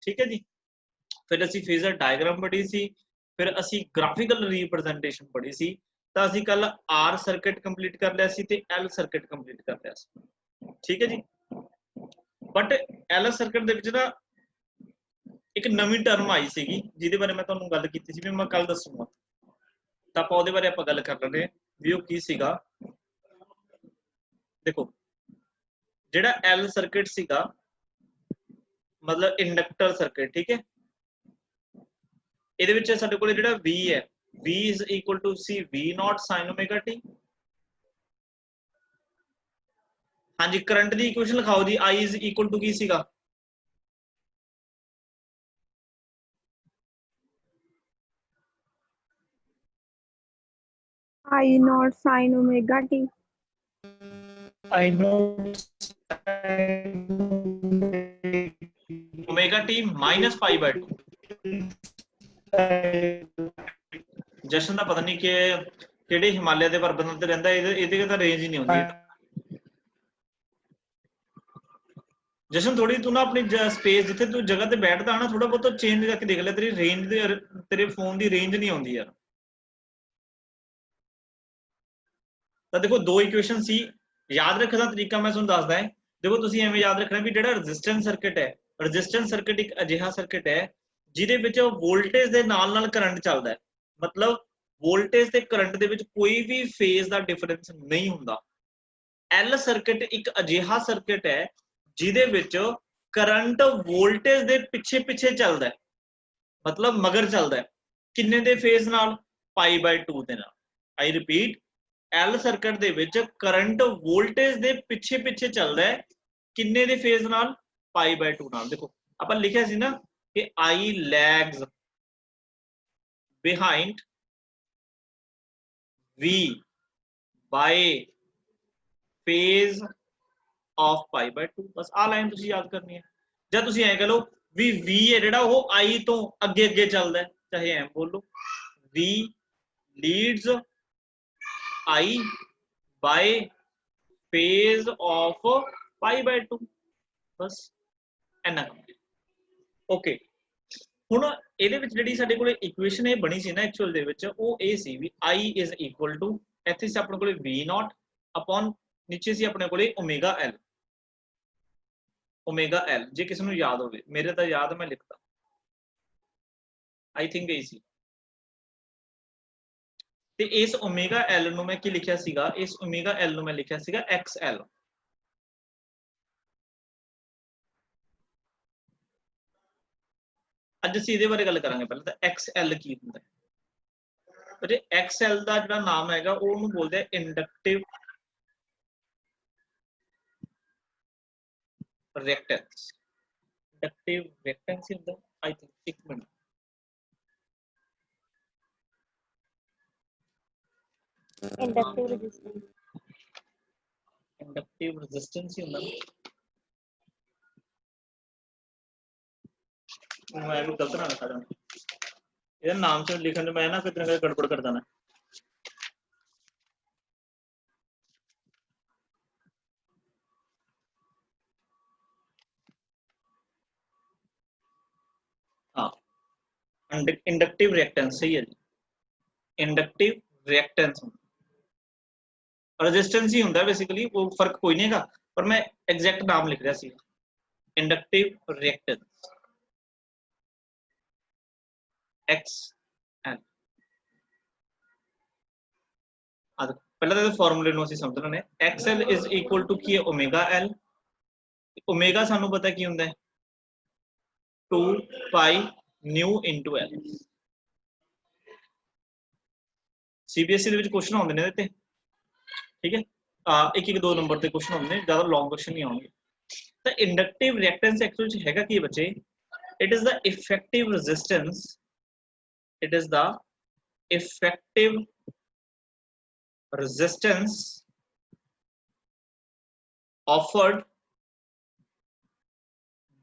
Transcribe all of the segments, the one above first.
ठीक है जी। फिर असी फेजर डायग्राम पढ़ी सी, फिर असी ग्राफिकल रिप्रजेंटेशन पढ़ी सी। तो असी कल आर सर्किट कंप्लीट कर लिया सी ते एल सर्किट कंप्लीट कर लिया सी। ठीक है जी। बट एल सर्किट दे विच ना एक नवी टर्म आई सी जिहदे बारे मैं तुहानूं गल कीती सी भी मैं कल दसूंगा। तो आपां उहदे बारे आपां गल कर लैंदे भी ओह की सीगा। देखो जिहड़ा एल सर्किट सीगा मतलब इंडक्टर सर्किट, ठीक है। ਇਹਦੇ ਵਿੱਚ ਸਾਡੇ ਕੋਲ ਜਿਹੜਾ V ਹੈ, V is equal to C V naught sin omega t। ਹਾਂਜੀ ਕਰੰਟ ਦੀ ਇਕੁਏਸ਼ਨ ਲਿਖਾਓ ਜੀ। I is equal to ਕੀ ਸੀਗਾ? I naught sin omega t। I naught sin omega t minus pi by 2। ਜਸ਼ਨ ਦਾ ਪਤਾ ਨਹੀਂ ਕਿ ਕਿਹੜੇ ਹਿਮਾਲਿਆ ਦੇ ਪਰਬਤਾਂ ਤੇ ਰਹਿੰਦਾ, ਇਹਦੇ ਤਾਂ ਰੇਂਜ ਹੀ ਨਹੀਂ ਹੁੰਦੀ। जशन थोड़ी तू ना अपनी स्पेस जिथे तू जगह ते बैठदा ना थोड़ा बहुत चेंज करके देख ले, तेरी रेंज तेरे फोन की रेंज नहीं आती यार। तो देखो दो इक्वेशन सी, याद रखने का तरीका मैं तुहानूं दसदा है। देखो तुसीं एवें याद रखना भी जिहड़ा रजिस्टेंस सर्किट है, रजिस्टेंस सर्किट एक अजिहा सर्किट है जिहदे विच वोल्टेज दे नाल करंट चलदा है। मतलब वोल्टेज ते करंट दे विच कोई भी फेज दा डिफरेंस नहीं हुंदा। एल सर्किट एक अजिहा सर्किट है जिहदे विच करंट वोल्टेज दे पिछे पिछे चलदा है, मतलब मगर चलदा है। किन्ने दे फेज नाल? पाई बाय 2 दे नाल। आई रिपीट, एल सर्किट दे विच करंट वोल्टेज दे पिछे पिछे चलदा है, किन्ने दे फेज नाल? पाई बाय 2 नाल। देखो आपां लिखिया सी ना कि I lags behind V by phase of pi by 2। बस आ लाइन तुसीं याद करनी है। जब तुसीं ऐ कह लो भी V है जिहड़ा वो I तो अगे अगे चलदा है, चाहे एम बोलो V लीड्स I by phase of pi by 2। बस इन्ना कंप्लीट। ओके हुण ਇਹਦੇ ਵਿੱਚ ਜਿਹੜੀ ਸਾਡੇ ਕੋਲੇ ਇਕੁਏਸ਼ਨ ਇਹ ਬਣੀ ਸੀ ਨਾ ਐਕਚੁਅਲ ਦੇ ਵਿੱਚ ਉਹ ਇਹ ਸੀ ਵੀ I is equal to ਇੱਥੇ ਸੀ ਆਪਣੇ ਕੋਲੇ V naught upon नीचे ਸੀ ਆਪਣੇ ਕੋਲੇ ओमेगा L। ओमेगा L जे किसी ਨੂੰ याद ਹੋਵੇ, ਮੇਰੇ ਤਾਂ याद मैं लिखता आई थिंक इसी। ਤੇ ਇਸ ओमेगा L ਨੂੰ मैं की लिखिया सीगा? इस ओमेगा L ਨੂੰ मैं लिखिया सीगा XL। ਅੱਜ ਅਸੀਂ ਇਹਦੇ ਬਾਰੇ ਗੱਲ ਕਰਾਂਗੇ। ਪਹਿਲਾਂ ਤਾਂ XL ਕੀ ਹੁੰਦਾ ਹੈ। ਤੇ XL ਦਾ ਜਿਹੜਾ ਨਾਮ ਹੈਗਾ ਉਹਨੂੰ ਬੋਲਦੇ ਆ inductive reactance. Inductive reactance in the I think एक मिनट इंडक्टिव रेजिस्टेंस ही ਹੁੰਦਾ मैं भी गलत ना लिखा जाना ਇਹਦਾ ਨਾਮ से लिखने में ना कितने का गड़बड़ कर देना। हाँ इंडक्टिव रिएक्टेंस सही है जी। इंडक्टिव रिएक्टेंस रेजिस्टेंस ही ਹੁੰਦਾ बेसिकली, वो फर्क कोई नहीं है पर मैं एग्जैक्ट नाम लिख रहा सी इंडक्टिव रिएक्टेंस XL। पहले तो फार्मूले ਨੂੰ ਅਸੀਂ ਸਮਝਣਾ ਨੇ। XL is equal to ਕੀ ਹੈ? Omega L। ओमेगा ਸਾਨੂੰ ਪਤਾ ਕੀ ਹੁੰਦਾ ਹੈ? 2 pi nu into L। CBSE ਦੇ ਵਿੱਚ क्वेश्चन ਆਉਂਦੇ ਨੇ ਇਹਦੇ ਤੇ, ठीक है। एक एक 2 नंबर ਤੇ क्वेश्चन ਆਉਂਦੇ ਨੇ, ਜ਼ਿਆਦਾ ਲੌਂਗ क्वेश्चन नहीं ਆਉਣਗੇ। ਤਾਂ इंडक्टिव रिएक्टेंस एक्चुअल ਚ ਹੈਗਾ ਕੀ ਬੱਚੇ? It is the effective resistance, it is the effective resistance offered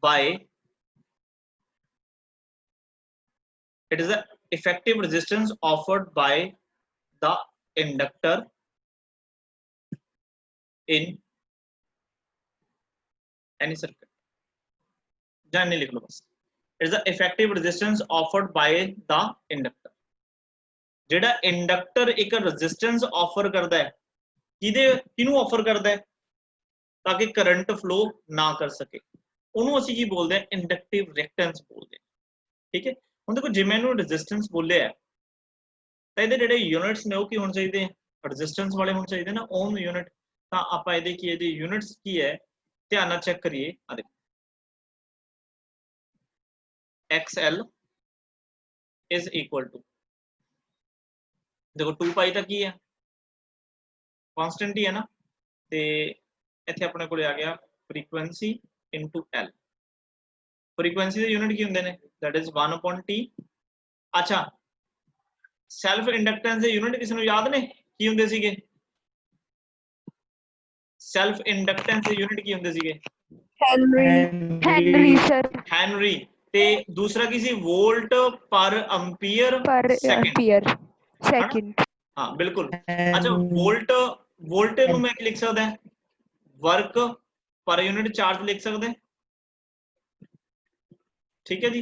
by it is the effective resistance offered by the inductor in any circuit। जान नहीं लिख लो बस is the effective resistance offered by the inductor। ਜਿਹੜਾ inductor ਇੱਕ resistance offer ਕਰਦਾ ਹੈ, ਕਿਹਨੂੰ offer ਕਰਦਾ ਹੈ, ਤਾਂ ਕਿ ਕਰੰਟ ਫਲੋ ਨਾ ਕਰ ਸਕੇ, ਉਹਨੂੰ ਅਸੀਂ ਕੀ ਬੋਲਦੇ ਆ, ਇੰਡਕਟਿਵ ਰਿਐਕਟੈਂਸ ਬੋਲਦੇ ਆ। ਠੀਕ ਹੈ, ਹੁਣ ਦੇਖੋ ਜੇ ਮੈਨੂੰ ਰੈਜ਼ਿਸਟੈਂਸ ਬੋਲਿਆ ਤਾਂ ਇਹਦੇ ਜਿਹੜੇ ਯੂਨਿਟਸ ਨੇ ਉਹ ਕੀ ਹੋਣੇ ਚਾਹੀਦੇ ਆ, ਰੈਜ਼ਿਸਟੈਂਸ ਵਾਲੇ ਹੋਣੇ ਚਾਹੀਦੇ ਨਾ, ਓਮ ਯੂਨਿਟ। ਤਾਂ ਆਪਾਂ ਇਹਦੇ ਕੀ, ਇਹਦੇ ਯੂਨਿਟਸ ਕੀ ਹੈ, ਧਿਆਨ ਨਾਲ ਚੈੱਕ ਕਰੀਏ। ਆ ਦੇਖੋ XL is equal to, देखो 2 पाई तक की है कांस्टेंट ही है ना, ते इत्थे अपने कोले आ गया फ्रीक्वेंसी इनटू L। फ्रीक्वेंसी दे यूनिट की हुंदे ने, दैट इज 1/T। अच्छा सेल्फ इंडक्टेंस दे यूनिट किसी नूं याद ने की हुंदे सीगे, सेल्फ इंडक्टेंस दे यूनिट की हुंदे सीगे, हेनरी सर, हेनरी। ते दूसरा की सी, वोल्ट पर एम्पीयर पर सेकंड, सेकंड। हाँ बिल्कुल। अच्छा वोल्ट नूं मैं लिख सकदा है वर्क पर यूनिट चार्ज लिख सकते हैं, ठीक है जी।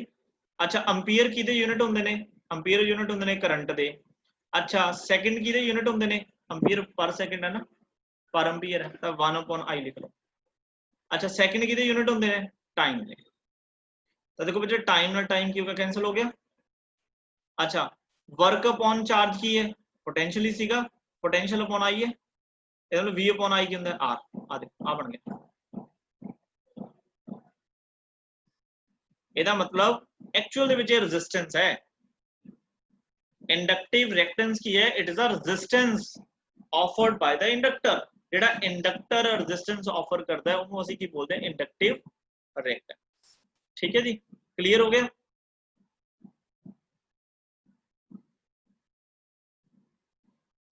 अच्छा एम्पीयर किहदे यूनिट हुंदे ने, एम्पीयर यूनिट हुंदे ने करंट दे। अच्छा सेकंड किहदे यूनिट हुंदे ने, एम्पीयर पर सेकंड है ना, पर एम्पीयर है तो 1/I लिख लो। अच्छा सेकंड किहदे यूनिट हुंदे ने, टाइम दे। तो देखो बच्चे टाइम ना टाइम की होगा, कैंसिल हो गया। अच्छा वर्क अपॉन चार्ज की है, पोटेंशियल ही सीगा, पोटेंशियल अपॉन आई है, ਇਹਦਾ V/I ਕੀ ਹੁੰਦਾ, R। ਆ ਦੇਖੋ ਆ ਬਣ ਗਿਆ। ਇਹਦਾ ਮਤਲਬ ਐਕਚੁਅਲ ਦੇ ਵਿੱਚ ਇਹ ਰੈਜ਼ਿਸਟੈਂਸ ਹੈ। ਇੰਡਕਟਿਵ ਰਿਐਕਟੈਂਸ ਕੀ ਹੈ, it is a resistance offered by the inductor. ਜਿਹੜਾ ਇੰਡਕਟਰ ਰੈਜ਼ਿਸਟੈਂਸ ਆਫਰ ਕਰਦਾ ਹੈ ਉਹਨੂੰ ਅਸੀਂ ਕੀ ਬੋਲਦੇ ਹਾਂ, ਇੰਡਕਟਿਵ ਰਿਐਕਟੈਂਸ। ਠੀਕ ਹੈ ਜੀ, ਕਲੀਅਰ ਹੋ ਗਿਆ।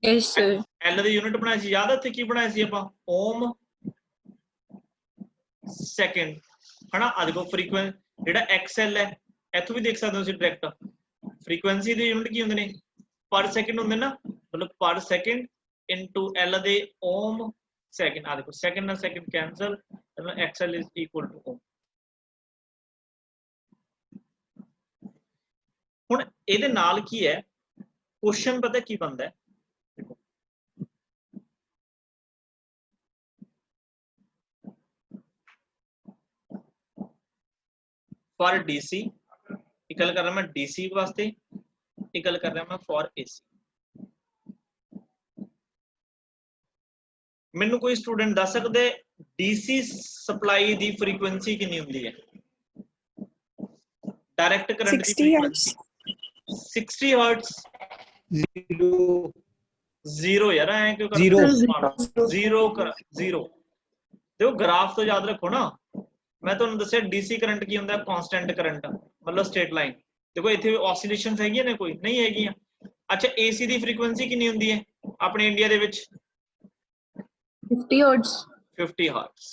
Yes sir। L ਦੀ ਯੂਨਿਟ ਬਣਾਈ ਸੀ, ਯਾਦ ਹੈ ਇੱਥੇ ਕੀ ਬਣਾਇਆ ਸੀ ਆਪਾਂ, ਓਮ ਸੈਕਿੰਡ, ਹਨਾ। ਆ ਦੇਖੋ ਫ੍ਰੀਕੁਐਂਸੀ ਜਿਹੜਾ XL ਹੈ, ਇੱਥੋਂ ਵੀ ਦੇਖ ਸਕਦੇ ਹੋ ਤੁਸੀਂ ਡਾਇਰੈਕਟ, ਫ੍ਰੀਕੁਐਂਸੀ ਦੀ ਯੂਨਿਟ ਕੀ ਹੁੰਦੇ ਨੇ, ਪਰ ਸੈਕਿੰਡ ਹੁੰਦੇ ਨਾ, ਮਤਲਬ ਪਰ ਸੈਕਿੰਡ ਇਨਟੂ L ਦੇ ਓਮ ਸੈਕਿੰਡ। ਆ ਦੇਖੋ ਸੈਕਿੰਡ ਨਾਲ second cancel, XL is equal to Om. ਹੁਣ ਇਹਦੇ ਨਾਲ ਕੀ ਹੈ ਕੁਐਸਚਨ, ਪਤਾ ਕੀ ਬਣਦਾ ਹੈ, फॉर DC एक गल कर रहा मैं, DC वास्ते एक गल कर रहा मैं फॉर AC। मैनू कोई स्टूडेंट दस सकते DC सप्लाई दी फ्रीक्वेंसी कितनी हुंदी है, direct current the frequency 60 hertz. Zero यार, ऐ क्यों करते, जीरो। देखो ग्राफ तो याद रखो ना, मैं तुहानू दस्सिया DC करंट की हुंदा, कांस्टेंट करंट मतलब स्ट्रेट लाइन। देखो इत्थे ऑसिलेशंस हैगियां ने, कोई नहीं हैगियां। अच्छा AC दी फ्रीक्वेंसी कितनी हुंदी है अपने इंडिया दे विच, 50 हर्ट्ज। 50 हर्ट्ज।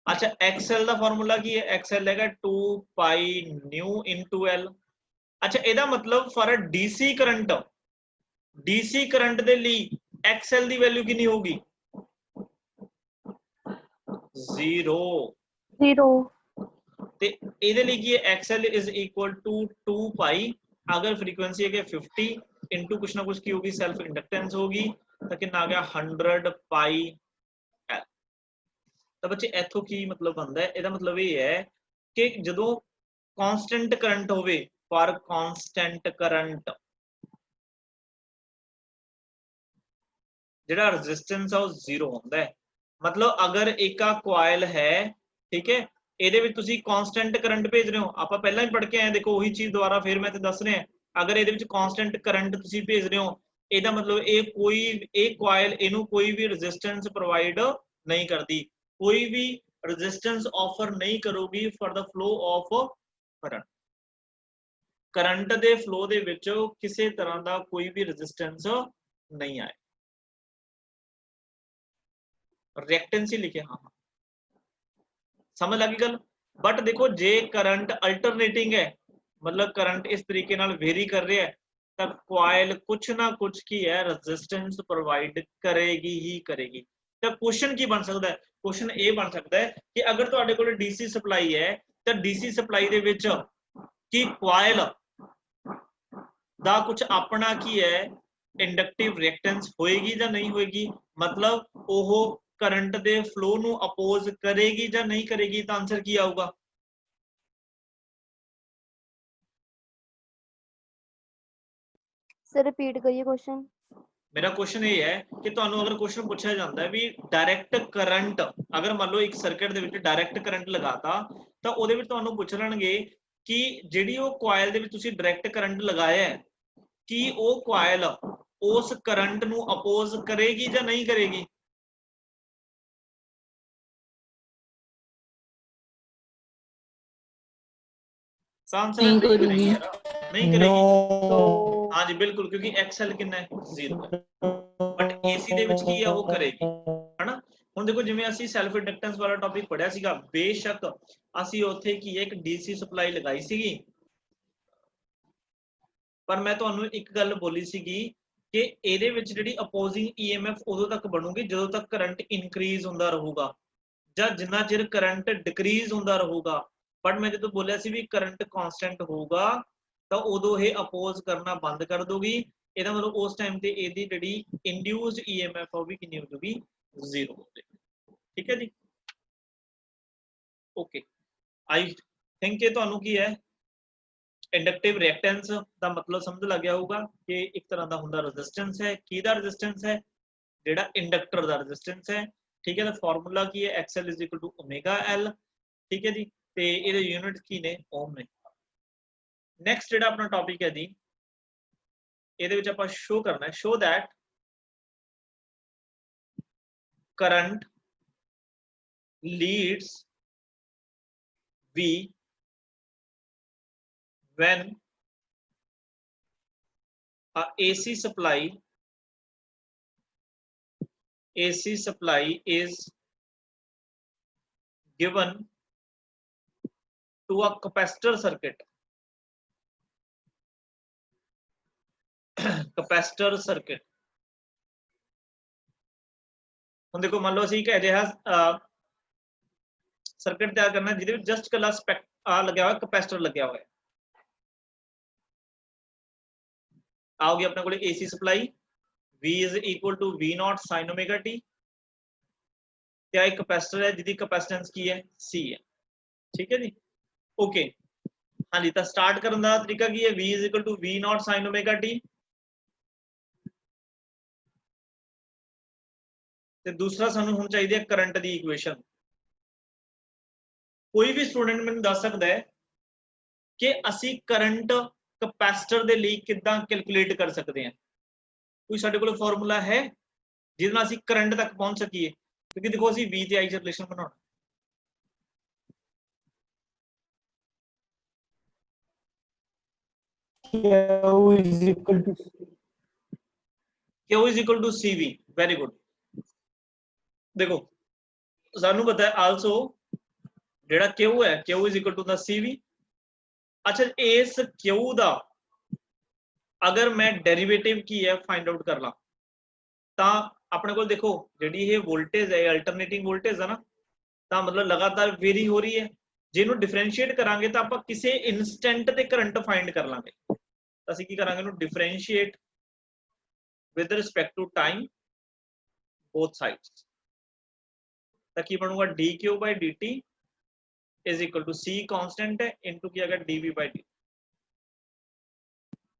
अच्छा XL दा फार्मूला की है, XL हैगा 2 पाई न्यू इनटू L। अच्छा ਇਹਦਾ मतलब फॉर अ DC करंट दे ਲਈ XL ਦੀ वैल्यू कितनी होगी, 0। ਤੇ ਇਹਦੇ ਲਈ ਕੀ ਹੈ, XL is equal to 2 पाई, अगर फ्रीक्वेंसी है 50 इनटू कुछ ना कुछ की होगी, सेल्फ इंडक्टेंस होगी, तो कितना आ गया 100 पाई L। तो बच्चे इथों की मतलब बनता है, ਇਹਦਾ मतलब ये है कि ਜਦੋਂ कांस्टेंट करंट होवे, पर कांस्टेंट करंट ਜਿਹੜਾ रेजिस्टेंस है वो 0 ਹੁੰਦਾ है। मतलब अगर एक कॉइल है, ठीक है, ਇਹਦੇ ਵਿੱਚ ਤੁਸੀਂ ਕਾਂਸਟੈਂਟ ਕਰੰਟ ਭੇਜ ਰਹੇ ਹੋ, ਆਪਾਂ ਪਹਿਲਾਂ ਹੀ ਪੜ੍ਹ ਕੇ ਆਏ, ਦੇਖੋ ਉਹੀ ਚੀਜ਼ ਦੁਬਾਰਾ ਫਿਰ ਮੈਂ ਤੇ ਦੱਸ ਰਿਹਾ। ਅਗਰ ਇਹਦੇ ਵਿੱਚ ਕਾਂਸਟੈਂਟ ਕਰੰਟ ਤੁਸੀਂ ਭੇਜ ਰਹੇ ਹੋ, ਇਹਦਾ ਮਤਲਬ ਇਹ ਕॉइल ਇਹਨੂੰ ਕੋਈ ਵੀ ਰੈਜ਼ਿਸਟੈਂਸ ਪ੍ਰੋਵਾਈਡ ਨਹੀਂ ਕਰਦੀ, ਕੋਈ ਵੀ ਰੈਜ਼ਿਸਟੈਂਸ ਆਫਰ ਨਹੀਂ ਕਰੂਗੀ for the flow of current. Current ਦੇ ਫਲੋ ਦੇ ਵਿੱਚ ਕਿਸੇ ਤਰ੍ਹਾਂ ਦਾ ਕੋਈ ਵੀ ਰੈਜ਼ਿਸਟੈਂਸ ਨਹੀਂ ਆਏ। रिएक्टेंस ही लिखे, हाँ समझ लगी गल। बट देखो जे करंट अल्टरनेटिंग है, मतलब करंट इस तरीके नाल वेरी कर रहा है, तब कॉइल कुछ ना कुछ की है रेजिस्टेंस प्रोवाइड करेगी ही करेगी। तो क्वेश्चन की बन सकता है, क्वेश्चन ये बन सकता है कि अगर तुहाडे कोल DC सप्लाई है ਤਾਂ ਡੀਸੀ ਸਪਲਾਈ ਦੇ ਵਿੱਚ ਕੀ ਕੋਇਲ ਦਾ ਕੁਝ ਆਪਣਾ ਕੀ ਹੈ ਇੰਡਕਟਿਵ ਰਿਐਕਟੈਂਸ ਹੋਏਗੀ ਜਾਂ ਨਹੀਂ ਹੋਏਗੀ, मतलब ਉਹ करंट ਦੇ ਫਲੋ ਨੂੰ ਅਪੋਜ਼ ਕਰੇਗੀ ਜਾਂ ਨਹੀਂ ਕਰੇਗੀ, ਤਾਂ ਆਨਸਰ ਕੀ ਆਊਗਾ? सर रिपीट करिए क्वेश्चन। मेरा क्वेश्चन ये है कि ਤੁਹਾਨੂੰ अगर क्वेश्चन पूछा जाता है भी डायरेक्ट करंट अगर मान लो एक सर्किट ਦੇ ਵਿੱਚ डायरेक्ट करंट लगाता ਤਾਂ ਉਹਦੇ ਵਿੱਚ ਤੁਹਾਨੂੰ ਪੁੱਛ ਲੈਣਗੇ ਕਿ ਜਿਹੜੀ ਉਹ ਕੋਇਲ ਦੇ ਵਿੱਚ ਤੁਸੀਂ डायरेक्ट करंट ਲਗਾਇਆ ਹੈ ਕਿ ਉਹ ਕੋਇਲ ਉਸ करंट ਨੂੰ ਅਪੋਜ਼ ਕਰੇਗੀ ਜਾਂ ਨਹੀਂ ਕਰੇਗੀ। आंसर है नहीं नहीं करेगी करूंगी। यार, नहीं करेगी। No. हाँ जी बिल्कुल, क्योंकि एक्सएल कितना है 0 है, बट एसी ਦੇ ਵਿੱਚ ਕੀ ਹੈ ਉਹ ਕਰੇਗੀ, ਹਨਾ। ਹੁਣ ਦੇਖੋ ਜਿਵੇਂ ਅਸੀਂ ਸੈਲਫ ਇੰਡਕਟੈਂਸ ਵਾਲਾ ਟੌਪਿਕ ਪੜਿਆ ਸੀਗਾ, ਬੇਸ਼ੱਕ ਅਸੀਂ ਉੱਥੇ ਕੀ ਹੈ ਇੱਕ ਡੀਸੀ ਸਪਲਾਈ ਲਗਾਈ ਸੀਗੀ, ਪਰ ਮੈਂ ਤੁਹਾਨੂੰ ਇੱਕ ਗੱਲ ਬੋਲੀ ਸੀਗੀ ਕਿ ਇਹਦੇ ਵਿੱਚ ਜਿਹੜੀ ਅਪੋਜ਼ਿੰਗ ਈਐਮਐਫ ਉਦੋਂ ਤੱਕ ਬਣੂਗੀ ਜਦੋਂ ਤੱਕ ਕਰੰਟ ਇਨਕਰੀਜ਼ ਹੁੰਦਾ ਰਹੂਗਾ ਜਾਂ ਜਿੰਨਾ ਚਿਰ ਕਰੰਟ ਡਿਕਰੀਜ਼ ਹੁੰਦਾ ਰਹੂਗਾ। ਬਟ ਮੈਂ ਜਦੋਂ ਬੋਲਿਆ ਸੀ ਵੀ ਕਰੰਟ ਕਾਂਸਟੈਂਟ ਹੋਊਗਾ ਤਾਂ ਉਦੋਂ ਇਹ ਅਪੋਜ਼ ਕਰਨਾ ਬੰਦ ਕਰ ਦੋਗੀ, ਇਹਦਾ ਮਤਲਬ ਉਸ ਟਾਈਮ ਤੇ ਇਹਦੀ ਜਿਹੜੀ ਇੰਡਿਊਸਡ ਈਐਮਐਫ ਉਹ ਵੀ ਕਿੰਨੀ ਹੋ ਜਾਊਗੀ 0 ਹੋ ਜਾਏਗੀ। ਠੀਕ ਹੈ ਜੀ, ਓਕੇ। आई थिंक ये ਤੁਹਾਨੂੰ ਕੀ ਹੈ इंडक्टिव रिएक्टेंस ਦਾ ਮਤਲਬ ਸਮਝ ਲੱਗ ਗਿਆ ਹੋਊਗਾ ਕਿ ਇੱਕ ਤਰ੍ਹਾਂ ਦਾ ਹੁੰਦਾ ਰੈਜ਼ਿਸਟੈਂਸ ਹੈ। ਕਿਹਦਾ ਰੈਜ਼ਿਸਟੈਂਸ ਹੈ? ਜਿਹੜਾ ਇੰਡਕਟਰ ਦਾ ਰੈਜ਼ਿਸਟੈਂਸ ਹੈ। ਠੀਕ ਹੈ, ਤਾਂ ਫਾਰਮੂਲਾ ਕੀ ਹੈ? XL omega L। ਠੀਕ ਹੈ ਜੀ, ਤੇ ਇਹਦੇ ਯੂਨਿਟ ਕੀ ਨੇ? ਓਮ ਨੇ। ਨੈਕਸਟ ਜਿਹੜਾ ਆਪਣਾ ਟੌਪਿਕ ਹੈ ਜੀ, ਇਹਦੇ ਵਿੱਚ ਆਪਾਂ ਸ਼ੋ ਕਰਨਾ ਹੈ, show that current leads V when a AC supply is given to a capacitor circuit capacitor circuit। ਹੁਣ ਦੇਖੋ ਮੰਨ ਲਓ ਅਸੀਂ ਇੱਕ ਅਜਿਹਾ ਸਰਕਟ ਤਿਆਰ ਕਰਨਾ ਜਿਹਦੇ ਵਿੱਚ ਜਸਟ ਕੱਲਾ ਆ ਲੱਗਿਆ ਹੋਇਆ ਕੈਪੈਸਿਟਰ ਲੱਗਿਆ ਹੋਇਆ। आओगे अपने को AC supply V is equal to V naught sin omega t, क्या एक कैपेसिटर है जिसकी कैपेसिटेंस की है C है। ठीक है जी, ओके। हाँ जी, तो स्टार्ट करने का तरीका की है V is equal to V naught sin omega t, ਤੇ दूसरा ਸਾਨੂੰ ਹੁਣ ਚਾਹੀਦੀ ਹੈ ਕਰੰਟ ਦੀ ਇਕੁਏਸ਼ਨ। ਕੋਈ ਵੀ ਸਟੂਡੈਂਟ ਮੈਨੂੰ ਦੱਸ ਸਕਦਾ ਹੈ ਕਿ ਅਸੀਂ ਕਰੰਟ कैपेसिटर ਦੇ ਲਈ ਕਿੱਦਾਂ ਕੈਲਕੂਲੇਟ ਕਰ ਸਕਦੇ ਹਾਂ? ਕੋਈ ਸਾਡੇ ਕੋਲ ਫਾਰਮੂਲਾ ਹੈ ਜਿਹਦੇ ਨਾਲ ਅਸੀਂ ਕਰੰਟ ਤੱਕ ਪਹੁੰਚ ਸਕੀਏ? ਕਿਉਂਕਿ ਦੇਖੋ ਅਸੀਂ V ਤੇ I 'ਚ ਰਿਲੇਸ਼ਨ ਬਣਾਉਣਾ। Q is equal to Q is equal to CV, very good. देखो सानू पता है आल्सो जेड़ा Q है Q is equal to the CV। अच्छा, इस Q दा अगर मैं डेरिवेटिव की है फाइंड आउट कर ला ਤਾਂ ਆਪਣੇ ਕੋਲ ਦੇਖੋ ਜਿਹੜੀ ਇਹ ਵੋਲਟੇਜ ਹੈ ਅਲਟਰਨੇਟਿੰਗ ਵੋਲਟੇਜ ਹੈ ਨਾ, ਤਾਂ ਮਤਲਬ ਲਗਾਤਾਰ ਵੇਰੀ ਹੋ ਰਹੀ ਹੈ। ਜੇ ਇਹਨੂੰ ਡਿਫਰੈਂਸ਼ੀਏਟ ਕਰਾਂਗੇ ਤਾਂ ਆਪਾਂ ਕਿਸੇ ਇਨਸਟੈਂਟ ਤੇ ਕਰੰਟ ਫਾਈਂਡ ਕਰ ਲਾਂਗੇ। ਤਾਂ ਅਸੀਂ ਕੀ ਕਰਾਂਗੇ, ਇਹਨੂੰ differentiate with respect to time both sides, ਤਾਂ ਕੀ ਬਣੂਗਾ dq/dt is equal to c constant है इनटू क्या गया dv/dt।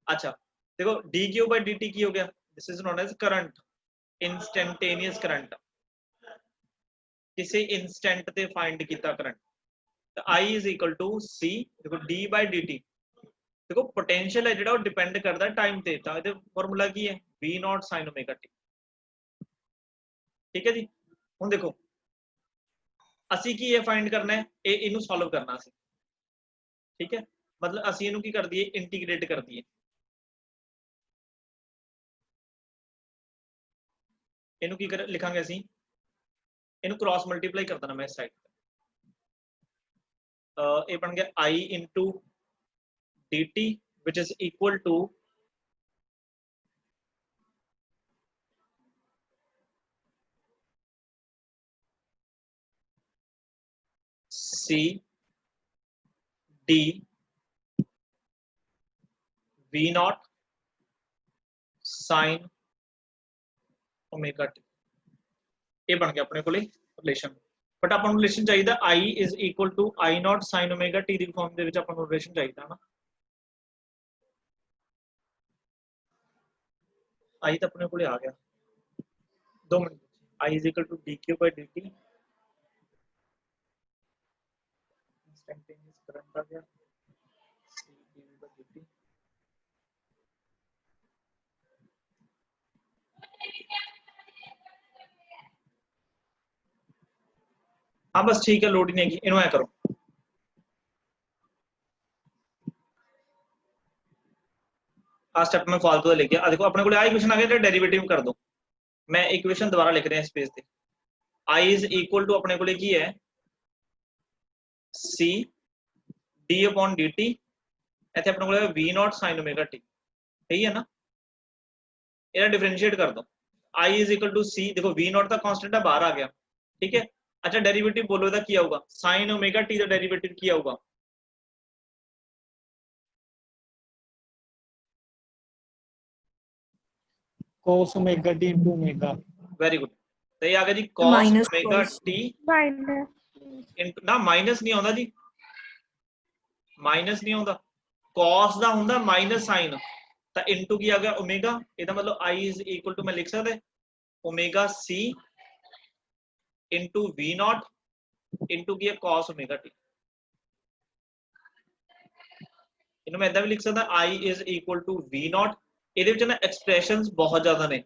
अच्छा देखो dq/dt की हो गया, this is known as current, instantaneous current, किसी इंस्टेंट ते फाइंड किया करंट। तो I is equal to C, देखो d/dt, देखो पोटेंशियल है जेड़ा वो डिपेंड करता है टाइम ते, तो ਇਹਦੇ ਫਾਰਮੂਲਾ ਕੀ ਹੈ V naught sin omega t। ठीक है जी, ਹੁਣ देखो ਅਸੀਂ ਕੀ ਇਹ फाइंड करना है, ਇਹਨੂੰ सॉल्व करना ਸੀ। ठीक है, मतलब ਅਸੀਂ ਇਹਨੂੰ ਕੀ ਕਰ ਦਈਏ, ਇੰਟੀਗ੍ਰੇਟ ਕਰ ਦਈਏ। ਇਹਨੂੰ ਕੀ ਲਿਖਾਂਗੇ ਅਸੀਂ, ਇਹਨੂੰ क्रॉस मल्टीप्लाई कर देना मैं इस साइड पे। ये बन गया I into dt which is equal to C d V naught sine omega t, ये बन गया अपने को रिलेशन। बट अपन रिलेशन चाहिए I is equal to I naught sine omega t की फॉर्म ਦੇ ਵਿੱਚ अपन रिलेशन चाहिए ना, आई तो अपने को आ गया। 2 मिनट, I is equal to d q by d t, instantaneous current आ गया, C d V by d t. हाँ बस ठीक है, लोड ही नहीं है, इन्हों ऐ करो आ स्टेप में फालतू लिख गया। देखो अपने को आ इक्वेशन आ गया, डेरिवेटिव कर दो। मैं इक्वेशन दोबारा लिख रहे हैं इस पेज पे। आई इज इक्वल टू अपने को की है C d upon d t, इतने अपने को V naught sine omega t, सही है ना। ये डिफरेंशिएट कर दो, I is equal to C, देखो वी नॉट का कांस्टेंट है बाहर आ गया, ठीक है। अच्छा डेरिवेटिव बोलो इहदा की आऊगा, साइन ओमेगा टी का डेरिवेटिव की आऊगा, cos omega t into omega. Very good. तो ये आ गया जी cos Minus omega cos. T minus ना, माइनस नहीं आਉਂਦਾ जी, माइनस नहीं आਉਂਦਾ, cos ਦਾ ਹੁੰਦਾ माइनस साइन, तो इनटू की आ गया ओमेगा, ਇਹਦਾ मतलब i इज इक्वल टू मैं लिख सकदा omega c into v not into की है cos ओमेगा टी। इन्हों मैं इदा भी लिख सकदा i is equal to v naught. ਇਹਦੇ ਵਿੱਚ ਨਾ ਐਕਸਪ੍ਰੈਸ਼ਨਸ बहुत ਜ਼ਿਆਦਾ ਨੇ,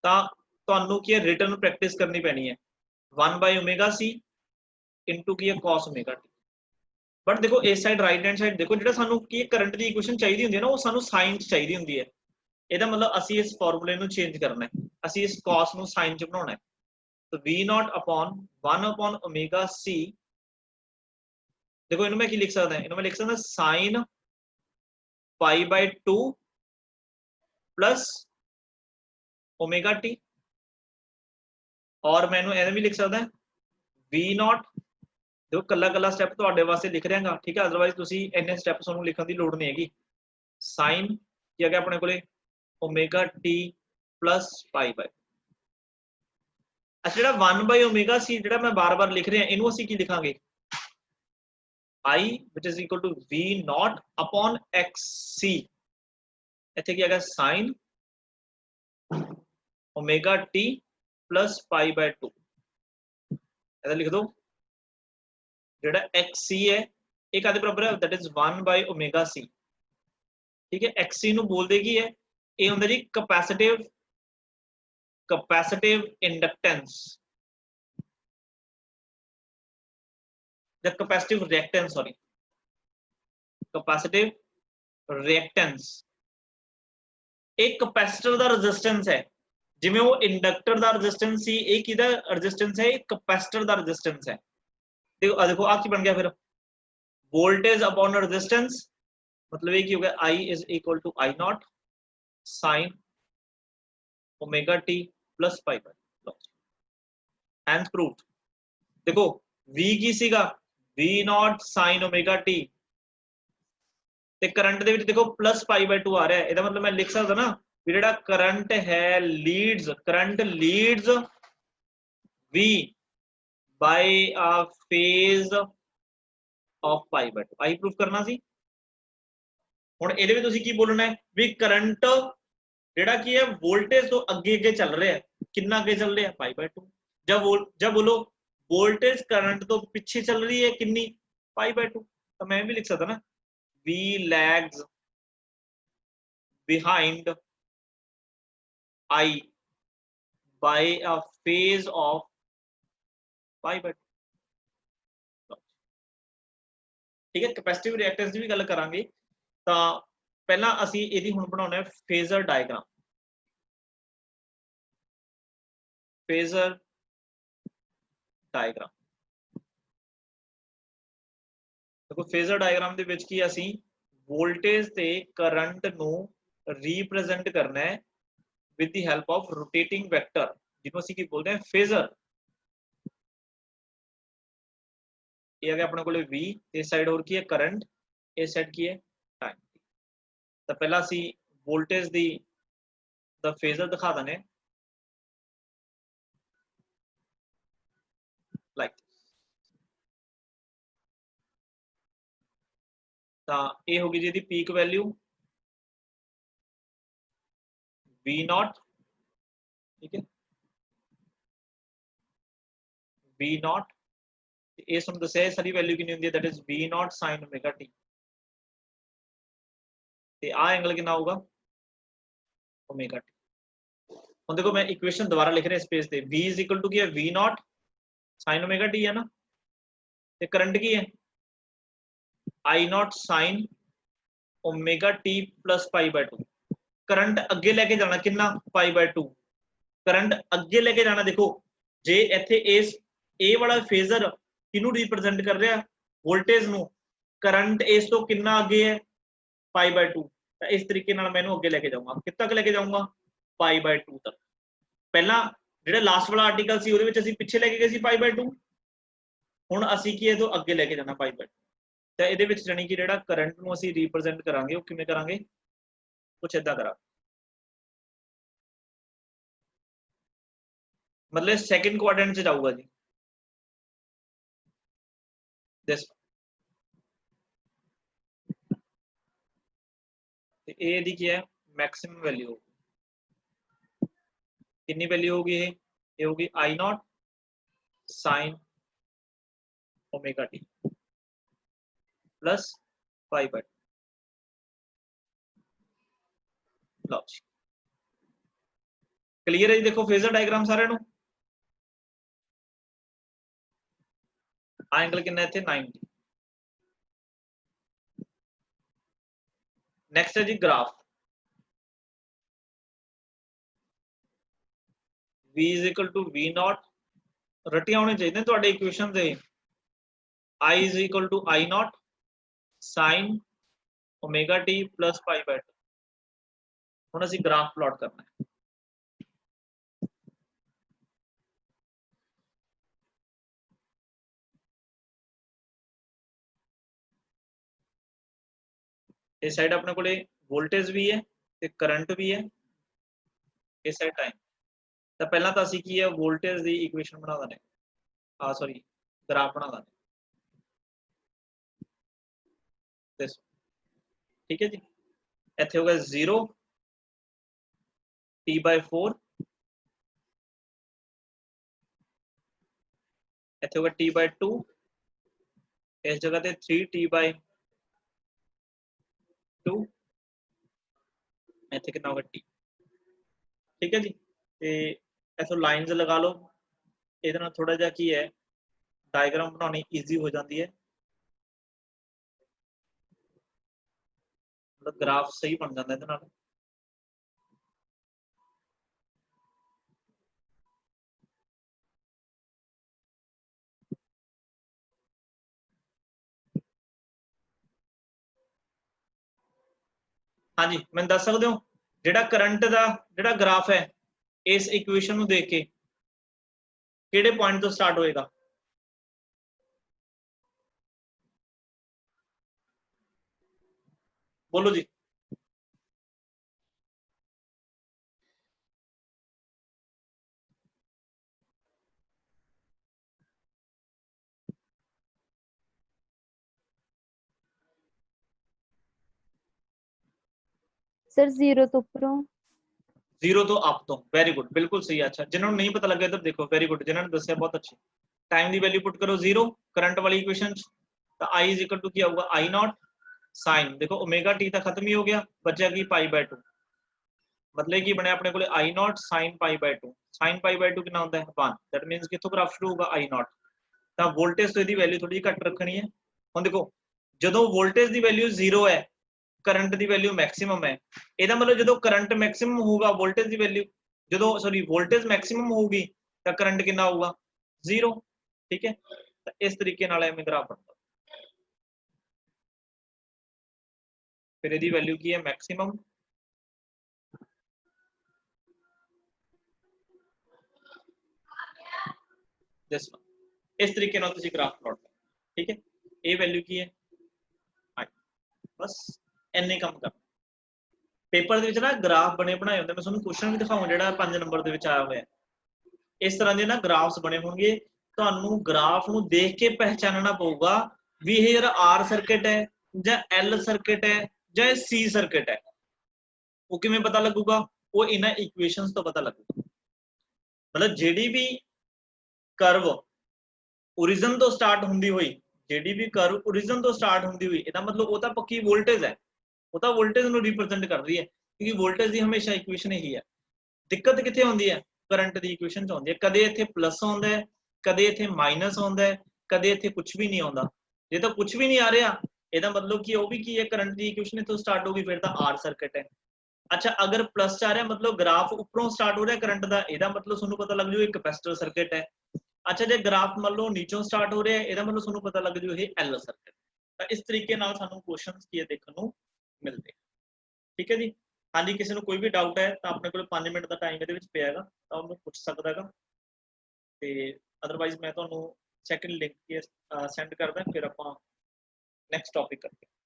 ਤਾਂ ਤੁਹਾਨੂੰ ਕੀ ਹੈ ਰਿਟਨ ਪ੍ਰੈਕਟਿਸ ਕਰਨੀ ਪੈਣੀ ਹੈ 1 ਬਾਈ ਓਮੇਗਾ c ਇਨਟੂ ਕੀ ਹੈ cos ओमेगा टी। बट देखो इस साइड राइट हैंड साइड देखो जो सानू की करंट की इक्वेशन चाहिए होंगी है ना, वो सानू साइन चाहिए होंगी है। ਇਹਦਾ मतलब ਅਸੀਂ इस फॉर्मूले ਨੂੰ चेंज करना है, ਅਸੀਂ इस cos ਨੂੰ sin ਚ ਬਣਾਉਣਾ है। तो v not upon 1 upon omega c, देखो इन्हों मैं की लिख सकता है, इन्हों मैं लिख सकता sin pi by 2 plus omega T, और मैं इन्हों भी लिख सकता है v नॉट, देखो कला कला स्टैप ਤੁਹਾਡੇ ਵਾਸਤੇ ਲਿਖ ਰਿਹਾਗਾ, ठीक है। अदरवाइज ਤੁਸੀਂ ਇੰਨੇ ਸਟੈਪ ਤੁਹਾਨੂੰ ਲਿਖਣ ਦੀ ਲੋੜ ਨਹੀਂ ਹੈਗੀ। sin ਕੀ ਆ ਗਿਆ ਆਪਣੇ ਕੋਲੇ omega t plus pi bye, अच्छा ਜਿਹੜਾ 1 बाय ओमेगा c ਜਿਹੜਾ मैं बार-बार लिख ਰਿਹਾ ਇਹਨੂੰ ਅਸੀਂ ਕੀ ਲਿਖਾਂਗੇ i which is equal to v naught upon xc, ਇੱਥੇ ਕੀ ਆ ਗਿਆ sin omega t plus pi by 2, ਇਹਦਾ ਲਿਖ ਦੋ ਜਿਹੜਾ xc है ਇਹ ਕਾਦੇ ਬਰਾਬਰ ਹੈ, that is 1 by omega c, ठीक है। xc ਨੂੰ ਬੋਲਦੇ ਕੀ ਹੈ, ਇਹ ਹੁੰਦਾ ਜੀ कैपेसिटिव इंडक्टेंस या capacitive reactance, sorry capacitive reactance. एक कैपेसिटर दा रेजिस्टेंस है, जिवें वो इंडक्टर दा रेजिस्टेंस सी, एक किदा रेजिस्टेंस है, एक कैपेसिटर दा रेजिस्टेंस है। देखो देखो आ की बन गया फिर वोल्टेज अपॉन रेजिस्टेंस, मतलब ये की हो गया I is equal to I naught sine omega t plus pi by, hence proved. देखो V की सीगा V naught sine omega t, ते करंट दे विच देखो प्लस पाई बाय 2 आ रहा है, ਇਹਦਾ मतलब मैं लिख सकदा ना भी ਜਿਹੜਾ करंट है leads, current leads V by a phase of pi by 2, I prove करना सी। ਹੁਣ ਇਹਦੇ ਵਿੱਚ ਤੁਸੀਂ ਕੀ ਬੋਲਣਾ ਹੈ ਵੀ ਕਰੰਟ ਜਿਹੜਾ ਕੀ ਹੈ वोल्टेज तो ਅੱਗੇ ਅੱਗੇ ਚੱਲ ਰਿਹਾ ਹੈ, कितना ਅੱਗੇ ਚੱਲ ਰਿਹਾ है पाई बाय 2। जब बोलो वोल्टेज करंट तो पीछे चल रही है कितनी पाई बाय 2, तो मैं भी लिख सकता ना V lags behind I by a phase of pi by 2, ठीक है। कैपेसिटिव रिएक्टेंस की भी गल करांगे, तो पहला असी ਇਹਦੀ ਹੁਣ ਬਣਾਉਣਾ है फेजर डायग्राम। फेजर डायग्राम देखो फेजर डायग्राम ਦੇ ਵਿੱਚ ਕੀ ਅਸੀਂ वोल्टेज ਤੇ करंट ਨੂੰ रिप्रेजेंट करना है with the help of rotating vector, ਜਿਹਨੂੰ ਅਸੀਂ ਕੀ ਬੋਲਦੇ हैं फेजर। ਇਹ ਆ ਗਿਆ ਆਪਣੇ ਕੋਲੇ V, ਤੇ ਇਸ ਸਾਈਡ ਹੋਰ ਕੀ ਹੈ करंट, ਇਹ ਸੈਟ ਕੀ ਹੈ ਟਾਈਮ। ਤਾਂ ਪਹਿਲਾਂ ਅਸੀਂ ਵੋਲਟੇਜ ਦਾ ਫੇਜ਼ਰ ਦਿਖਾ ਦਨੇ ਲਾਈਕ, ਤਾਂ ਇਹ ਹੋਗੀ ਜੀ ਇਹਦੀ ਪੀਕ ਵੈਲਿਊ V0, ठीक है V0, ਇਹ ਤੁਹਾਨੂੰ ਦੱਸਿਆ ਸਾਰੀ ਵੈਲਿਊ ਕਿੰਨੀ ਹੁੰਦੀ ਹੈ, that is V0 sin omega t, ਤੇ ਆ ਐਂਗਲ ਕਿੰਨਾ ਹੋਊਗਾ omega t। ਹੁਣ ਦੇਖੋ ਮੈਂ ਇਕੁਏਸ਼ਨ ਦੁਬਾਰਾ ਲਿਖ ਰਿਹਾ ਇਸ ਪੇਜ ਤੇ, V is equal to ਕੀ ਹੈ V0 sin omega t है ना, ਤੇ ਕਰੰਟ ਕੀ ਹੈ I0 sin omega t plus pi by 2। Current अगे लेके जाना कितना पाई बाय 2, करंट अगे लेके जाना। देखो जे इथे इस ए वाला फेजर किनु रिप्रेजेंट कर रहा वोल्टेज नु, करंट इस तो कितना अगे है पाई बाय 2, तो इस तरीके नाल मैं इहनू अगे लेके जाऊंगा, कित्थे तक लेके जाऊंगा पाई बाय 2 तक। पहला जेड़ा लास्ट वाला आर्टिकल सी उहदे विच असीं पिछे लेके गए सी पाई बाय 2, हुण असीं की इहदों अगे लेके जाना पाई बाय 2, तो इहदे विच जानी कि जेड़ा करंट नू असीं रिप्रेजेंट करांगे ओह किवें करांगे, कुछ इदा करा, मतलब सेकंड क्वाड्रेंट च जाऊगा जी दिस, ए दी क्या है मैक्सिमम वैल्यू होगी, कितनी वैल्यू होगी ये होगी I0 sin omega t plus pi by 2। लो जी क्लियर है जी, देखो फेजर डायग्राम सारे नु, एंगल कितना है 90। नेक्स्ट है जी graph, V is equal to V0, रटिया होने चाहिए तुहाडे इक्वेशन दे, I is equal to I0 sin omega t plus pi by 2। हुण असीं ग्राफ प्लॉट करना है, इस साइड अपने कोले वोल्टेज भी है ते करंट भी है, इस साइड टाइम। तो पहला तो असीं की है वोल्टेज की इक्वेशन बना देने, सॉरी ग्राफ बना देने दिस, ठीक है जी। इत्थे होगा 0 t/4, इत्थे होगा t/2, इस जगह ते 3t/2, इत्थे कितना होगा t, ठीक है जी। ते इथों लाइन्स लगा लो, इहदे नाल थोड़ा जिहा की है डायग्राम बनानी ईजी हो जाती है, मतलब ग्राफ सही बन जाता है इहदे नाल। हाँ जी मैं दस सकते हो जेड़ा करंट का जेड़ा ग्राफ है इस इक्वेशन को देख के किहड़े पॉइंट तो स्टार्ट होएगा, बोलो जी। सर 0 तो ऊपरों, 0 तो अप तो, वेरी गुड बिल्कुल सही। अच्छा जिन्होंने नहीं पता लगे इधर देखो, वेरी गुड जिन्होंने दसिया बहुत अच्छी। टाइम की वैल्यू पुट करो 0 करंट वाली इक्वेशन, तो I इज इक्वल टू क्या होगा I0 साइन, देखो ओमेगा t तो खत्म ही हो गया, बचा की पाई बाय 2, मतलब की बनया अपने को I0 sin pi by 2, sin pi by 2 कितना होता है 1, दैट मींस किथों ग्राफ शुरू होगा I0, तो वोल्टेज तो इसकी वैल्यू थोड़ी घट रखनी है। हुण देखो जदों वोल्टेज की वैल्यू 0 है, करंट की वैल्यू मैक्सिमम है, ਇਹਦਾ मतलब जो करंट मैक्सिमम होगा वोल्टेज की वैल्यू, जो सॉरी वोल्टेज मैक्सिमम होगी तो करंट कितना होगा 0, ठीक है। तो इस तरीके नाल एवें ग्राफ बनता, फिर इसकी वैल्यू की है मैक्सिमम, दिस इस तरीके नाल तुसीं ग्राफ प्लॉट कर, ठीक है। ये वैल्यू की है बस इन्ने काम कर पेपर ਦੇ ਵਿੱਚ ਨਾ ਗ੍ਰਾਫ ਬਣੇ ਬਣਾਏ ਹੁੰਦੇ ਮੈਂ ਤੁਹਾਨੂੰ ਕੁਐਸਚਨ ਵੀ ਦਿਖਾਵਾਂ ਜਿਹੜਾ 5 ਨੰਬਰ ਦੇ ਵਿੱਚ ਆਇਆ ਹੋਇਆ ਇਸ ਤਰ੍ਹਾਂ ਦੇ ਨਾ ਗ੍ਰਾਫਸ ਬਣੇ ਹੋਣਗੇ ਤੁਹਾਨੂੰ ਗ੍ਰਾਫ ਨੂੰ ਦੇਖ ਕੇ ਪਹਿਚਾਨਣਾ ਪਊਗਾ ਵੀ ਇਹ ਜਿਹੜਾ ਆਰ ਸਰਕਟ ਹੈ ਜਾਂ ਐਲ ਸਰਕਟ ਹੈ ਜਾਂ ਸੀ ਸਰਕਟ ਹੈ ਉਹ ਕਿਵੇਂ ਪਤਾ ਲੱਗੂਗਾ ਉਹ ਇਹਨਾਂ ਇਕੁਏਸ਼ਨਸ ਤੋਂ ਪਤਾ ਲੱਗੂਗਾ मतलब ਜਿਹੜੀ ਵੀ ਕਰਵ ओरिजिन तो स्टार्ट ਹੁੰਦੀ ਹੋਈ ਜਿਹੜੀ ਵੀ ਕਰਵ ओरिजिन ਤੋਂ ਸਟਾਰਟ ਹੁੰਦੀ ਹੋਈ ਇਹਦਾ ਮਤਲਬ ਉਹ ਤਾਂ ਪੱਕੀ ਵੋਲਟੇਜ ਹੈ ਉਹ ਤਾਂ ਵੋਲਟੇਜ ਨੂੰ ਰਿਪਰੈਜ਼ੈਂਟ ਕਰਦੀ ਹੈ ਕਿਉਂਕਿ ਵੋਲਟੇਜ ਦੀ ਹਮੇਸ਼ਾ ਇਕੁਏਸ਼ਨ ਇਹੀ ਹੈ ਦਿੱਕਤ ਕਿੱਥੇ ਆਉਂਦੀ ਹੈ ਕਰੰਟ ਦੀ ਇਕੁਏਸ਼ਨ ਚ ਆਉਂਦੀ ਹੈ ਕਦੇ ਇੱਥੇ ਪਲੱਸ ਆਉਂਦਾ ਹੈ ਕਦੇ ਇੱਥੇ ਮਾਈਨਸ ਆਉਂਦਾ ਹੈ ਕਦੇ ਇੱਥੇ ਕੁਝ ਵੀ ਨਹੀਂ ਆਉਂਦਾ ਜੇ ਤਾਂ ਕੁਝ ਵੀ ਨਹੀਂ ਆ ਰਿਹਾ ਇਹਦਾ ਮਤਲਬ ਕਿ ਉਹ ਵੀ ਕੀ ਹੈ ਕਰੰਟ ਦੀ ਇਕੁਏਸ਼ਨ ਇੱਥੋਂ ਸਟਾਰਟ ਹੋਗੀ ਫਿਰ ਤਾਂ ਆਰ ਸਰਕਟ ਹੈ अच्छा अगर प्लस आ रहा है मतलब ग्राफ ऊपरों स्टार्ट हो रहा है करंट का ਇਹਦਾ मतलब ਤੁਹਾਨੂੰ ਪਤਾ ਲੱਗ ਜੂ ਇਹ ਕੈਪੈਸਿਟਰ ਸਰਕਟ ਹੈ अच्छा ਜੇ ਗ੍ਰਾਫ ਮੰਨ ਲਓ ਨੀਚੋਂ ਸਟਾਰਟ ਹੋ ਰਿਹਾ ਹੈ ਇਹਦਾ ਮਤਲਬ ਤੁਹਾਨੂੰ ਪਤਾ ਲੱਗ ਜੂ ਇਹ ਐਲ ਸਰਕਟ ਤਾਂ ਇਸ ਤਰੀਕੇ ਨਾਲ ਸਾਨੂੰ ਕੁਐਸਚਨਸ ਕੀ ਦੇਖਣ ਨੂੰ ਮਿਲਦੇ ਠੀਕ ਹੈ ਜੀ ਹਾਂਜੀ ਕਿਸੇ ਨੂੰ ਕੋਈ ਵੀ ਡਾਊਟ ਹੈ ਤਾਂ ਆਪਣੇ ਕੋਲ 5 ਮਿੰਟ ਦਾ ਟਾਈਮ ਇਹਦੇ ਵਿੱਚ ਪਿਆ ਹੈਗਾ ਤਾਂ ਉਹਨੂੰ ਪੁੱਛ ਸਕਦਾ ਹੈਗਾ ਤੇ ਅਦਰਵਾਈਜ਼ ਮੈਂ ਤੁਹਾਨੂੰ ਸੈਕੰਡ ਲਿੰਕ ਸੈਂਡ ਕਰਦਾ ਫਿਰ ਆਪਾਂ ਨੈਕਸਟ ਟੌਪਿਕ ਕਰਦੇ ਹਾਂ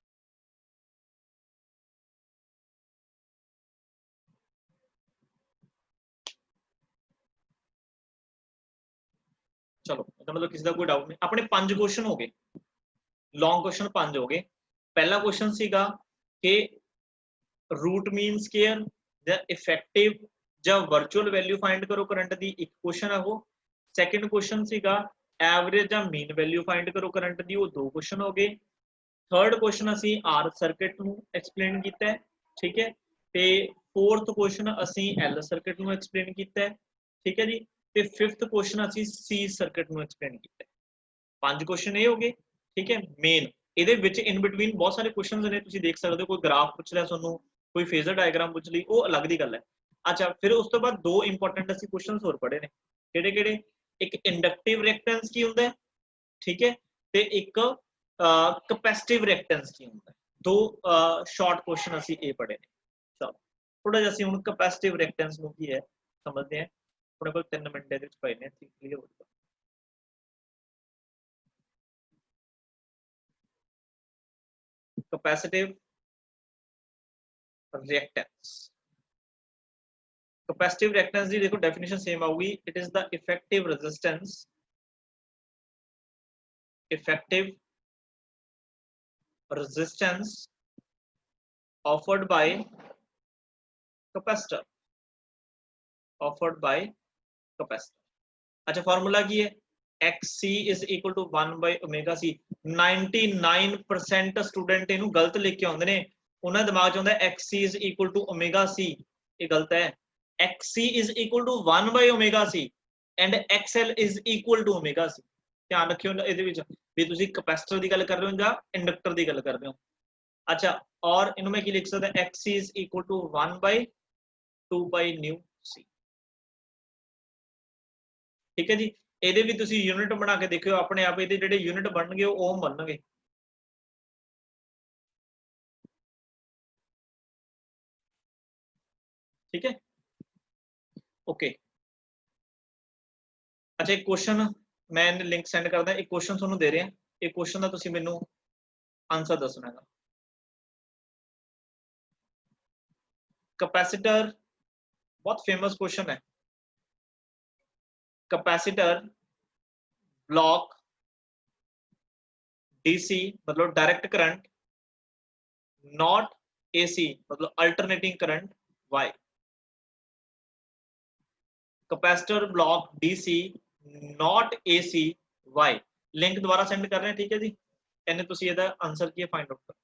चलो मतलब किसी का कोई डाउट नहीं अपने 5 क्वेश्चन हो गए लॉन्ग क्वेश्चन 5 हो गए पहला क्वेश्चन सीगा कि रूट मीन स्क्वायर या इफेक्टिव या वर्चुअल वैल्यू फाइंड करो करंट दी एक क्वेश्चन है वो सेकंड क्वेश्चन सीगा एवरेज या मीन वैल्यू फाइंड करो करंट दी वो 2 क्वेश्चन हो गए थर्ड क्वेश्चन असी आर सर्किट ਨੂੰ एक्सप्लेन ਕੀਤਾ है ठीक है ਤੇ फोर्थ क्वेश्चन असी एल सर्किट ਨੂੰ एक्सप्लेन ਕੀਤਾ है ठीक है जी ਤੇ ਫਿਫਥ ਕੁਐਸਚਨ ਅਸੀਂ ਸੀ ਸਰਕਟ ਨੂੰ ਐਕਸਪਲੇਨ ਕੀਤਾ ਪੰਜ ਕੁਐਸਚਨ ਇਹ ਹੋ ਗਏ ਠੀਕ ਹੈ ਮੇਨ ਇਹਦੇ ਵਿੱਚ ਇਨ ਬਿਟਵੀਨ ਬਹੁਤ ਸਾਰੇ ਕੁਐਸਚਨਸ ਨੇ ਤੁਸੀਂ ਦੇਖ ਸਕਦੇ ਹੋ ਕੋਈ ਗ੍ਰਾਫ ਪੁੱਛ ਲਿਆ ਤੁਹਾਨੂੰ ਕੋਈ ਫੇਜ਼ਰ ਡਾਇਗਰਾਮ ਪੁੱਛ ਲਈ ਉਹ ਅਲੱਗ ਦੀ ਗੱਲ ਹੈ ਅੱਛਾ ਫਿਰ ਉਸ ਤੋਂ ਬਾਅਦ ਦੋ ਇੰਪੋਰਟੈਂਟ ਅਸੀਂ ਕੁਐਸਚਨਸ ਹੋਰ ਪੜ੍ਹੇ ਨੇ ਕਿਹੜੇ ਕਿਹੜੇ ਇੱਕ ਇੰਡਕਟਿਵ ਰਿਐਕਟੈਂਸ ਕੀ ਹੁੰਦਾ ਹੈ ਠੀਕ ਹੈ ਤੇ ਇੱਕ ਕੈਪੈਸਿਟਿਵ ਰਿਐਕਟੈਂਸ ਕੀ ਹੁੰਦਾ ਹੈ ਦੋ ਸ਼ਾਰਟ ਕੁਐਸਚਨ ਅਸੀਂ ਇਹ ਪੜ੍ਹੇ ਨੇ ਚਲੋ ਥੋੜਾ ਜਿਹਾ ਅਸੀਂ ਹੁਣ ਕੈਪੈਸਿਟਿਵ ਰਿਐਕਟੈਂਸ ਨੂੰ ਕੀ ਹੈ ਸਮਝਦੇ ਹਾਂ अपने को 3 मिनट ਦੇ ਪਏ ਨੇ ਕਲੀਅਰ ਹੋ ਜਾਊਗਾ कैपेसिटिव रिएक्टेंस कैपेसिटिव रिएक्टेंस ਦੀ देखो डेफिनेशन सेम आऊगी it is the effective resistance offered by capacitor अच्छा फार्मूला की है xc is equal to 1 by omega c 99% student इनू गलत लिख के आउंदे ने उन्हां दिमाग च आउंदा xc is equal to omega c ये गलत है xc is equal to 1 by omega c and xl is equal to omega c ध्यान रखियो ਇਹਦੇ ਵਿੱਚ ਵੀ ਤੁਸੀਂ ਕੈਪੈਸਿਟਰ ਦੀ ਗੱਲ ਕਰ ਰਹੇ ਹੋ ਜਾਂ ਇੰਡਕਟਰ ਦੀ ਗੱਲ ਕਰ ਰਹੇ ਹੋ अच्छा और इनू मैं की लिख सकदा xc is equal to 1 by 2 by nu c ठीक है जी ਇਹਦੇ ਵੀ ਤੁਸੀਂ ਯੂਨਿਟ ਬਣਾ ਕੇ ਦੇਖਿਓ ਆਪਣੇ ਆਪ ਇਹਦੇ ਜਿਹੜੇ ਯੂਨਿਟ ਬਣਨਗੇ ਉਹ ਓਮ ਬਣਨਗੇ ठीक है ओके अच्छा एक क्वेश्चन मैं लिंक सेंड करदा एक क्वेश्चन ਤੁਹਾਨੂੰ ਦੇ ਰਿਹਾ एक क्वेश्चन ਦਾ ਤੁਸੀਂ ਮੈਨੂੰ आंसर ਦੱਸਣਾ ਹੈ कैपेसिटर बहुत फेमस क्वेश्चन है कैपेसिटर ब्लॉक डीसी मतलब डायरेक्ट करंट नॉट एसी मतलब alternating current why capacitor block DC not AC why link दोबारा सेंड कर रहे हैं ठीक है जी इन्हें तुसी ਇਹਦਾ आंसर की फाइंड आउट करो